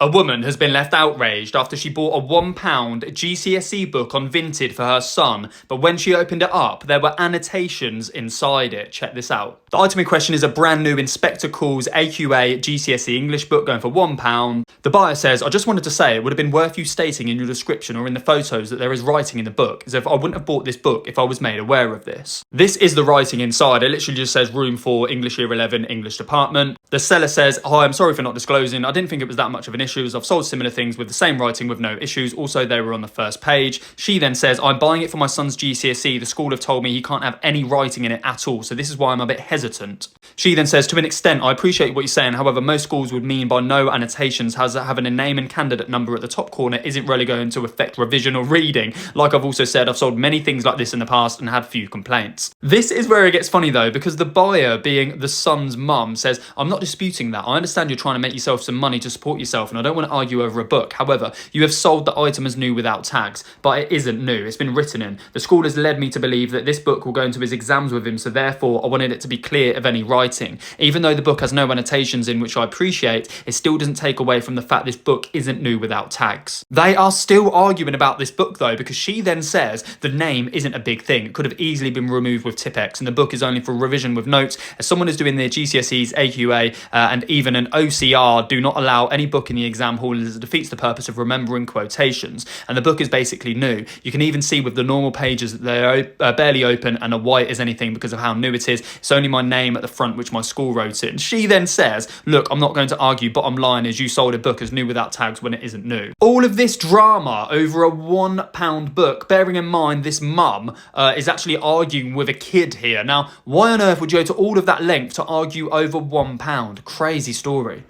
A woman has been left outraged after she bought a £1 GCSE book on Vinted for her son, but when she opened it up, there were annotations inside it. Check this out. The item in question is a brand new Inspector Calls AQA GCSE English book going for £1. The buyer says, I just wanted to say it would have been worth you stating in your description or in the photos that there is writing in the book, as if I wouldn't have bought this book if I was made aware of this. This is the writing inside. It literally just says room 4, English Year 11, English department. The seller says, hi, I'm sorry for not disclosing. I didn't think it was that much of an issue as I've sold similar things with the same writing with no issues. Also, they were on the first page. She then says, I'm buying it for my son's GCSE. The school have told me he can't have any writing in it at all, so this is why I'm a bit hesitant. She then says, to an extent, I appreciate what you're saying. However, most schools would mean by no annotations has having a name and candidate number at the top corner isn't really going to affect revision or reading. Like I've also said, I've sold many things like this in the past and had few complaints. This is where it gets funny though, because the buyer, being the son's mum, says, I'm not disputing that. I understand you're trying to make yourself some money to support yourself and I don't want to argue over a book. However, you have sold the item as new without tags, but it isn't new. It's been written in. The school has led me to believe that this book will go into his exams with him, so therefore I wanted it to be clear of any writing. Even though the book has no annotations in, which I appreciate, it still doesn't take away from the fact this book isn't new without tags. They are still arguing about this book though, because she then says the name isn't a big thing. It could have easily been removed with Tipp-Ex and the book is only for revision with notes. As someone who's doing their GCSEs, AQA and even an OCR do not allow any book in the exam hall as it defeats the purpose of remembering quotations. And the book is basically new. You can even see with the normal pages that they're barely open and are white as anything because of how new it is. It's only my name at the front which my school wrote in. She then says, look, I'm not going to argue, bottom line is you sold a book as new without tags when it isn't new. All of this drama over a £1 book, bearing in mind this mum is actually arguing with a kid here. Now, why on earth would you go to all of that length to argue over £1? Crazy story.